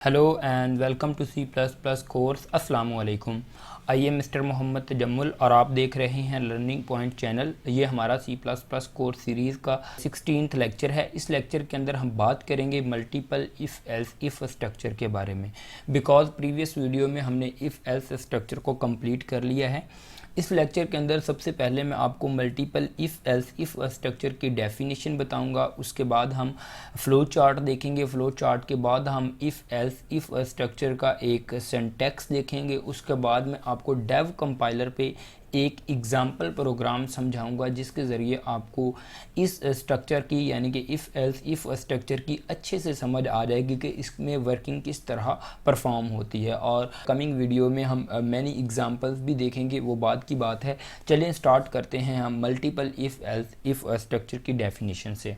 Hello and welcome to C plus plus course. अस्सलाम वालेकुम। I am mister Mohammad Tajammul और आप देख रहे हैं लर्निंग पॉइंट चैनल। ये हमारा C plus plus course series का 16th लेक्चर है। इस लेक्चर के अंदर हम बात करेंगे multiple if else if structure के बारे में। बिकॉज प्रीवियस वीडियो में हमने इफ़ एल्स स्ट्रक्चर को कंप्लीट कर लिया है। इस लेक्चर के अंदर सबसे पहले मैं आपको multiple if else if structure की डेफिनेशन बताऊंगा। उसके बाद हम फ़्लो चार्ट देखेंगे। फ़्लो चार्ट के बाद हम इफ़ एल्स इफ़ स्ट्रक्चर का एक सिंटैक्स देखेंगे। उसके बाद मैं आपको डेव कंपाइलर पे एक एग्ज़ाम्पल प्रोग्राम समझाऊंगा जिसके ज़रिए आपको इस स्ट्रक्चर की यानी कि इफ़ एल्स इफ़ स्ट्रक्चर की अच्छे से समझ आ जाएगी कि इसमें वर्किंग किस तरह परफॉर्म होती है। और कमिंग वीडियो में हम मैनी एग्ज़ाम्पल्स भी देखेंगे, वो बात की बात है। चलिए स्टार्ट करते हैं हम multiple if else if structure की डेफिनेशन से।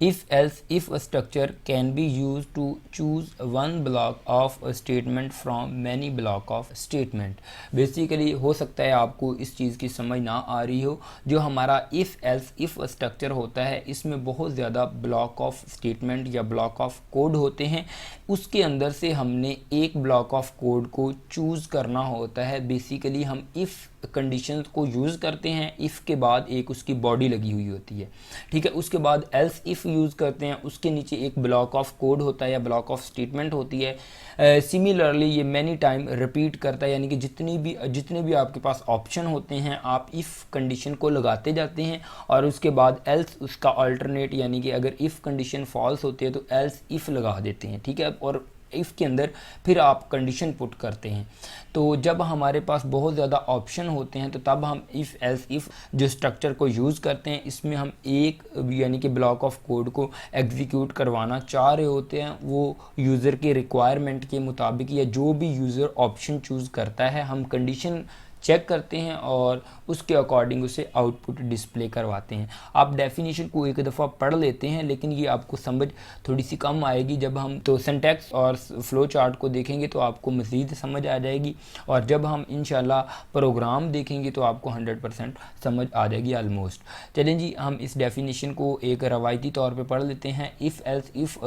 If else if a structure can be used to choose one block of a statement from many block of statement। Basically हो सकता है आपको इस चीज़ की समझ ना आ रही हो। जो हमारा if else if स्ट्रक्चर होता है इसमें बहुत ज़्यादा ब्लॉक ऑफ स्टेटमेंट या ब्लॉक ऑफ कोड होते हैं। उसके अंदर से हमने एक ब्लॉक ऑफ कोड को चूज़ करना होता है। बेसिकली हम इफ़ कंडीशंस को यूज़ करते हैं। इफ़ के बाद एक उसकी बॉडी लगी हुई होती है, ठीक है। उसके बाद एल्स इफ़ यूज़ करते हैं, उसके नीचे एक ब्लॉक ऑफ कोड होता है या ब्लॉक ऑफ स्टेटमेंट होती है। सिमिलरली ये मैनी टाइम रिपीट करता है, यानी कि जितने भी आपके पास ऑप्शन होते हैं आप इफ़ कंडीशन को लगाते जाते हैं और उसके बाद एल्स उसका अल्टरनेट, यानी कि अगर इफ़ कंडीशन फॉल्स होती है तो एल्स इफ़ लगा देते हैं, ठीक है। और इफ़ के अंदर फिर आप कंडीशन पुट करते हैं। तो जब हमारे पास बहुत ज़्यादा ऑप्शन होते हैं तो तब हम इफ़ एल्स इफ़ जो स्ट्रक्चर को यूज़ करते हैं, इसमें हम एक यानी कि ब्लॉक ऑफ कोड को एग्जीक्यूट करवाना चाह रहे होते हैं। वो यूज़र के रिक्वायरमेंट के मुताबिक या जो भी यूज़र ऑप्शन चूज़ करता है, हम कंडीशन चेक करते हैं और उसके अकॉर्डिंग उसे आउटपुट डिस्प्ले करवाते हैं। आप डेफिनेशन को एक दफ़ा पढ़ लेते हैं, लेकिन ये आपको समझ थोड़ी सी कम आएगी जब हम तो सिंटैक्स और फ्लो चार्ट को देखेंगे तो आपको मज़ीद समझ आ जाएगी। और जब हम इंशाल्लाह प्रोग्राम देखेंगे तो आपको 100% समझ आ जाएगी ऑलमोस्ट। चलें जी, हम इस डेफिनेशन को एक रवायती तौर पर पढ़ लेते हैं। If else if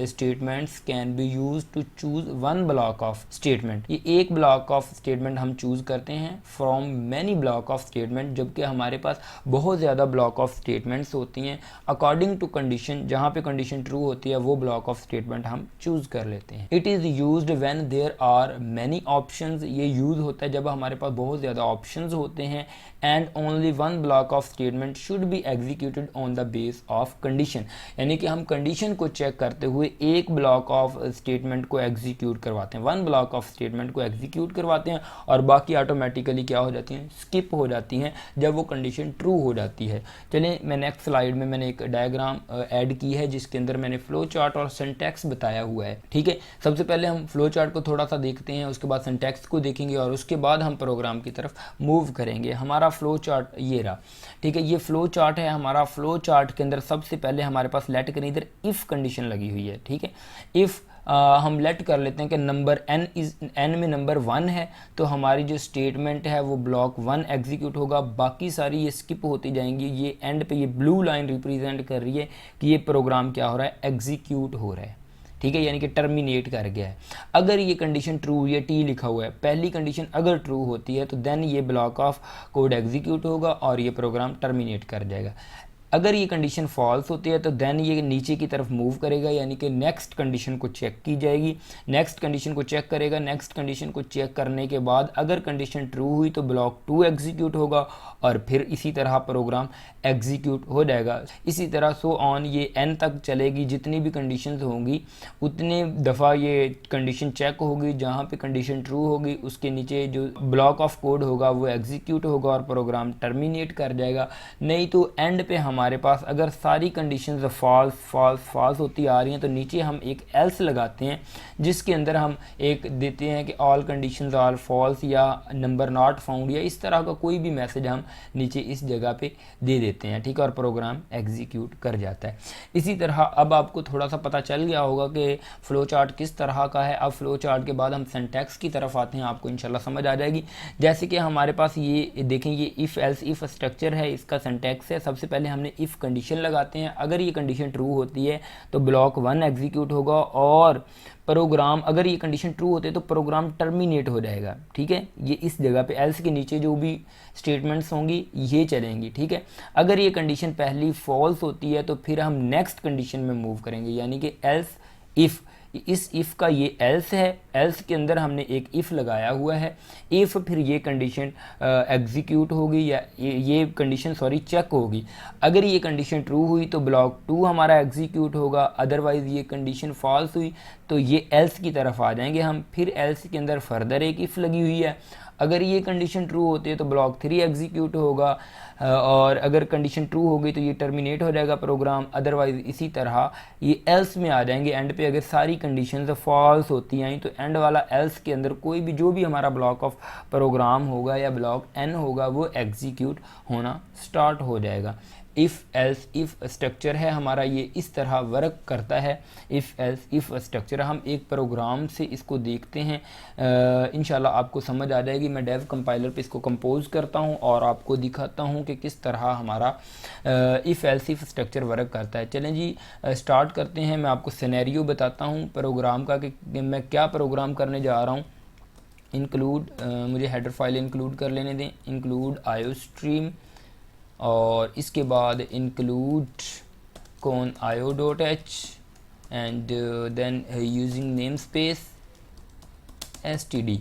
statements can be use to choose one block of statement. ये एक ब्लॉक ऑफ स्टेटमेंट हम चूज़ करते हैं from many block of statement, जबकि हमारे पास बहुत ज़्यादा ब्लॉक ऑफ स्टेटमेंट्स होती हैं। अकॉर्डिंग टू कंडीशन, जहाँ पे कंडीशन ट्रू होती है वो ब्लॉक ऑफ स्टेटमेंट हम चूज़ कर लेते हैं। It is used when there are many options. ये यूज़ होता है जब हमारे पास बहुत ज़्यादा ऑप्शंस होते हैं। And only one block of statement should be executed on the base of condition, यानी कि हम कंडीशन को चेक करते हुए एक ब्लॉक ऑफ स्टेटमेंट को एग्जीक्यूट करवाते हैं, वन ब्लॉक ऑफ स्टेटमेंट को एग्जीक्यूट करवाते हैं और बाकी ऑटोमेटिकली क्या हो जाती हैं, स्किप हो जाती हैं जब वो कंडीशन ट्रू हो जाती है। चलिए, मैं नेक्स्ट स्लाइड में मैंने एक डायग्राम ऐड की है जिसके अंदर मैंने फ्लो चार्ट और सिंटैक्स बताया हुआ है, ठीक है। सबसे पहले हम फ्लो चार्ट को थोड़ा सा देखते हैं, उसके बाद सिंटैक्स को देखेंगे और उसके बाद हम प्रोग्राम की तरफ मूव करेंगे। हमारा फ्लो चार्ट ये रहा, ठीक है। ये फ्लो चार्ट है हमारा। फ्लो चार्ट के अंदर सबसे पहले हमारे पास लेट के इधर इफ़ कंडीशन लगी हुई है, ठीक है। इफ़ हम लेट कर लेते हैं कि नंबर n में नंबर 1 है, तो हमारी जो स्टेटमेंट है वो ब्लॉक 1 एग्जीक्यूट होगा। बाकी सारी ये स्किप होती जाएंगी। ये एंड पे ये ब्लू लाइन रिप्रेजेंट कर रही है कि ये प्रोग्राम क्या हो रहा है, एग्जीक्यूट हो रहा है, ठीक है, यानी कि टर्मिनेट कर गया है। अगर ये कंडीशन ट्रू हुई है, टी लिखा हुआ है, पहली कंडीशन अगर ट्रू होती है तो देन ये ब्लॉक ऑफ कोड एग्जीक्यूट होगा और ये प्रोग्राम टर्मिनेट कर जाएगा। अगर ये कंडीशन फॉल्स होती है तो देन ये नीचे की तरफ मूव करेगा, यानी कि नेक्स्ट कंडीशन को चेक की जाएगी। नेक्स्ट कंडीशन को चेक करेगा। नेक्स्ट कंडीशन को चेक करने के बाद अगर कंडीशन ट्रू हुई तो ब्लॉक 2 एग्जीक्यूट होगा और फिर इसी तरह प्रोग्राम एग्जीक्यूट हो जाएगा। इसी तरह सो ऑन ये n तक चलेगी। जितनी भी कंडीशंस होंगी उतने दफ़ा ये कंडीशन चेक होगी। जहाँ पे कंडीशन ट्रू होगी उसके नीचे जो ब्लॉक ऑफ कोड होगा वो एग्जीक्यूट होगा और प्रोग्राम टर्मिनेट कर जाएगा। नहीं तो एंड पे हमारे पास अगर सारी कंडीशंस फॉल्स होती आ रही हैं तो नीचे हम एक एल्स लगाते हैं जिसके अंदर हम एक देते हैं कि ऑल कंडीशंस आर फॉल्स या नंबर नॉट फाउंड या इस तरह का कोई भी मैसेज हम नीचे इस जगह पे दे देते हैं, ठीक है, और प्रोग्राम एग्जीक्यूट कर जाता है। इसी तरह अब आपको थोड़ा सा पता चल गया होगा कि फ्लो चार्ट किस तरह का है। अब फ्लो चार्ट के बाद हम सिंटैक्स की तरफ आते हैं, आपको इंशाल्लाह समझ आ जाएगी। जैसे कि हमारे पास ये देखें, ये इफ़ एल्स इफ़ स्ट्रक्चर है, इसका सिंटैक्स है। सबसे पहले हमने इफ़ कंडीशन लगाते हैं। अगर ये कंडीशन ट्रू होती है तो ब्लॉक 1 एग्जीक्यूट होगा, और प्रोग्राम अगर ये कंडीशन ट्रू होते है तो प्रोग्राम टर्मिनेट हो जाएगा। ठीक है, ये इस जगह पे एल्स के नीचे जो भी स्टेटमेंट्स होंगी ये चलेंगी। ठीक है, अगर ये कंडीशन पहली फॉल्स होती है तो फिर हम नेक्स्ट कंडीशन में मूव करेंगे, यानी कि एल्स इफ़। इस इफ़ का ये एल्स है, एल्स के अंदर हमने एक इफ़ लगाया हुआ है। इफ़ फिर ये कंडीशन एग्जीक्यूट होगी या ये कंडीशन चेक होगी। अगर ये कंडीशन ट्रू हुई तो ब्लॉक 2 हमारा एग्जीक्यूट होगा, अदरवाइज़ ये कंडीशन फॉल्स हुई तो ये एल्स की तरफ आ जाएंगे हम। फिर एल्स के अंदर फर्दर एक इफ़ लगी हुई है, अगर ये कंडीशन ट्रू होती है तो ब्लॉक 3 एग्जीक्यूट होगा, और अगर कंडीशन ट्रू हो गई तो ये टर्मिनेट हो जाएगा प्रोग्राम, अदरवाइज़ इसी तरह ये एल्स में आ जाएंगे एंड पे। अगर सारी कंडीशंस फॉल्स होती हैं तो एंड वाला एल्स के अंदर कोई भी जो भी हमारा ब्लॉक ऑफ प्रोग्राम होगा या ब्लॉक n होगा वो एग्जीक्यूट होना स्टार्ट हो जाएगा। इफ़ एल्स इफ़ स्ट्रक्चर है हमारा, ये इस तरह वर्क करता है। इफ़ एल्स इफ़ स्ट्रक्चर हम एक प्रोग्राम से इसको देखते हैं, इंशाल्लाह आपको समझ आ जाएगी। मैं डेव कंपाइलर पे इसको कंपोज करता हूँ और आपको दिखाता हूँ कि किस तरह हमारा if else if structure work करता है। चलें जी स्टार्ट करते हैं। मैं आपको सिनेरियो बताता हूँ प्रोग्राम का कि मैं क्या प्रोग्राम करने जा रहा हूँ। इंक्लूड मुझे हेडर फाइल इंक्लूड कर लेने दें, इंक्लूड आयो स्ट्रीम, और इसके बाद इंक्लूड कौन io.h and then using namespace std।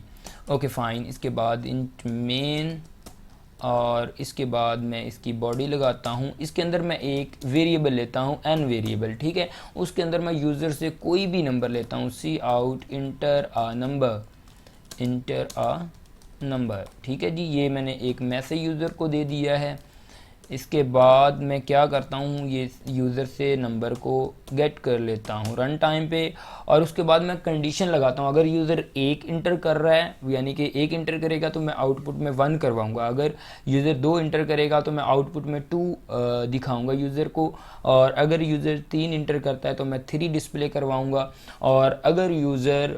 Okay fine, इसके बाद इंट मेन, और इसके बाद मैं इसकी बॉडी लगाता हूँ। इसके अंदर मैं एक वेरिएबल लेता हूँ n वेरिएबल। ठीक है, उसके अंदर मैं यूज़र से कोई भी नंबर लेता हूँ, सी आउट इंटर आ नंबर, इंटर आ नंबर। ठीक है जी, ये मैंने एक मैसेज यूज़र को दे दिया है। इसके बाद मैं क्या करता हूँ, ये यूज़र से नंबर को गेट कर लेता हूँ रन टाइम पे, और उसके बाद मैं कंडीशन लगाता हूँ। अगर यूज़र 1 इंटर कर रहा है, यानी कि 1 इंटर करेगा तो मैं आउटपुट में 1 करवाऊँगा। अगर यूज़र 2 इंटर करेगा तो मैं आउटपुट में 2 दिखाऊँगा यूज़र को, और अगर यूज़र 3 इंटर करता है तो मैं 3 डिस्प्ले करवाऊँगा। और अगर यूज़र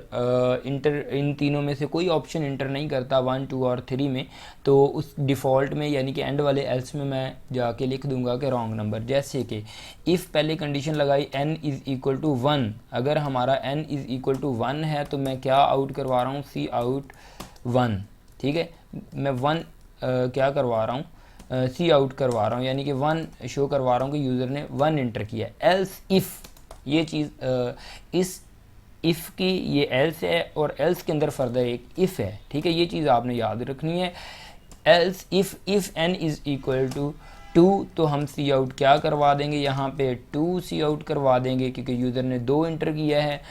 इन तीनों में से कोई ऑप्शन इंटर नहीं करता 1, 2 और 3 में, तो उस डिफ़ॉल्ट में यानी कि एंड वाले एल्स में मैं जाके लिख दूंगा कि रॉन्ग नंबर। जैसे कि इफ़ पहले कंडीशन लगाई n इज़ इक्वल टू 1, अगर हमारा n इज़ इक्वल टू 1 है तो मैं क्या आउट करवा रहा हूँ, सी आउट 1। ठीक है, मैं 1 क्या करवा रहा हूँ, सी आउट करवा रहा हूँ, यानी कि 1 शो करवा रहा हूँ कि यूज़र ने 1 इंटर किया। एल्स इफ़ ये चीज़ इस इफ़ की ये एल्स है, और एल्स के अंदर फर्दर एक इफ़ है। ठीक है, ये चीज़ आपने याद रखनी है। Else if n is equal to 2 तो हम सी आउट क्या करवा देंगे, यहाँ पे 2 सी आउट करवा देंगे क्योंकि यूज़र ने 2 इंटर किया है।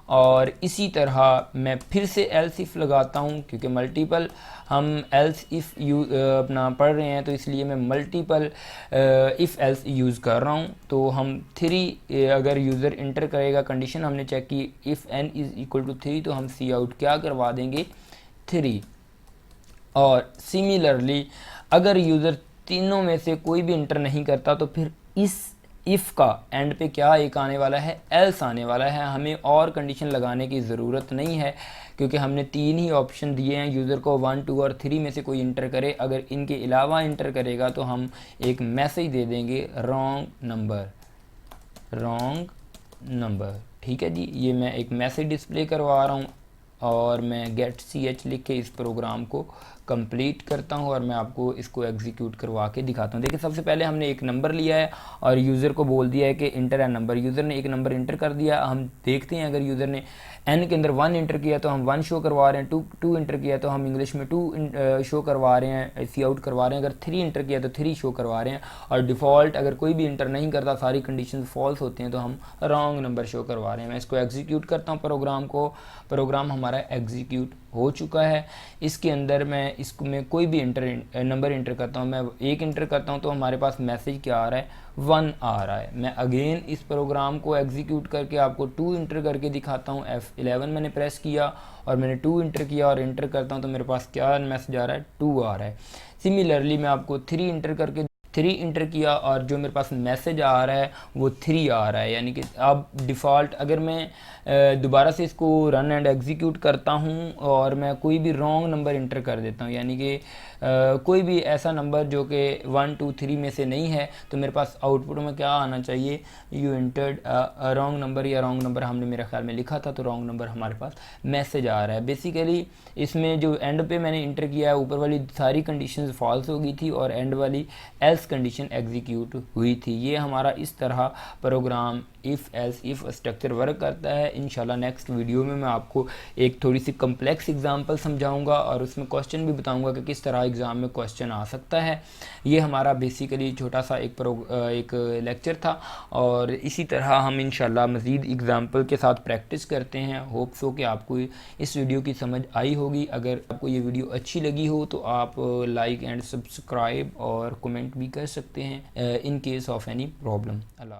और इसी तरह मैं फिर से एल्स इफ़ लगाता हूँ, क्योंकि मल्टीपल हम एल्स इफ़ अपना पढ़ रहे हैं तो इसलिए मैं मल्टीपल इफ़ एल्स यूज़ कर रहा हूँ। तो हम 3 अगर यूज़र इंटर करेगा, कंडीशन हमने चेक की if n is equal to 3 तो हम सी आउट क्या करवा देंगे, 3। और सिमिलरली अगर यूज़र तीनों में से कोई भी इंटर नहीं करता तो फिर इस इफ़ का एंड पे क्या एक आने वाला है, एल्स आने वाला है। हमें और कंडीशन लगाने की ज़रूरत नहीं है क्योंकि हमने 3 ही ऑप्शन दिए हैं यूज़र को, 1, 2 और 3 में से कोई इंटर करे। अगर इनके अलावा इंटर करेगा तो हम एक मैसेज दे देंगे रॉन्ग नंबर, रॉन्ग नंबर। ठीक है जी, ये मैं एक मैसेज डिस्प्ले करवा रहा हूँ और मैं गेट ch लिख के इस प्रोग्राम को कंप्लीट करता हूँ और मैं आपको इसको एग्जीक्यूट करवा के दिखाता हूँ। देखिए, सबसे पहले हमने एक नंबर लिया है और यूज़र को बोल दिया है कि इंटर एन नंबर। यूज़र ने एक नंबर इंटर कर दिया। हम देखते हैं अगर यूज़र ने n के अंदर 1 इंटर किया तो हम 1 शो करवा रहे हैं, 2 इंटर किया तो हम इंग्लिश में 2 शो करवा रहे हैं, सी आउट करवा रहे हैं। अगर 3 इंटर किया तो 3 शो करवा रहे हैं। और डिफ़ॉल्ट अगर कोई भी इंटर नहीं करता, सारी कंडीशन फॉल्स होती हैं तो हम रॉन्ग नंबर शो करवा रहे हैं। मैं इसको एग्जीक्यूट करता हूँ प्रोग्राम को। प्रोग्राम हमारा एग्जीक्यूट हो चुका है। इसके अंदर मैं इसको में कोई भी नंबर इंटर करता हूँ, मैं 1 इंटर करता हूँ तो हमारे पास मैसेज क्या आ रहा है, 1 आ रहा है। मैं अगेन इस प्रोग्राम को एग्जीक्यूट करके आपको 2 इंटर करके दिखाता हूँ। F11 मैंने प्रेस किया और मैंने 2 इंटर किया और इंटर करता हूँ तो मेरे पास क्या मैसेज आ रहा है, 2 आ रहा है। सिमिलरली मैं आपको 3 इंटर करके 3 इंटर किया और जो मेरे पास मैसेज आ रहा है वो 3 आ रहा है। यानी कि अब डिफ़ॉल्ट अगर मैं दोबारा से इसको रन एंड एग्जीक्यूट करता हूँ और मैं कोई भी रॉन्ग नंबर इंटर कर देता हूँ, यानी कि कोई भी ऐसा नंबर जो कि 1 2 3 में से नहीं है, तो मेरे पास आउटपुट में क्या आना चाहिए, यू एंटर्ड रॉन्ग नंबर, या रॉन्ग नंबर हमने मेरे ख्याल में लिखा था, तो रॉन्ग नंबर हमारे पास मैसेज आ रहा है। बेसिकली इसमें जो एंड पे मैंने इंटर किया है, ऊपर वाली सारी कंडीशंस फॉल्स हो गई थी और एंड वाली एल्स कंडीशन एग्जीक्यूट हुई थी। ये हमारा इस तरह program if else if structure work करता है। इंशाल्लाह नेक्स्ट वीडियो में मैं आपको एक थोड़ी सी कम्प्लेक्स एग्जांपल समझाऊंगा और उसमें क्वेश्चन भी बताऊंगा कि किस तरह एग्ज़ाम में क्वेश्चन आ सकता है। ये हमारा बेसिकली छोटा सा एक लेक्चर था और इसी तरह हम इंशाल्लाह मज़ीद एग्जांपल के साथ प्रैक्टिस करते हैं। होप सो कि आपको इस वीडियो की समझ आई होगी। अगर आपको ये वीडियो अच्छी लगी हो तो आप लाइक एंड सब्सक्राइब और कमेंट भी कर सकते हैं in case of any problem. Allah.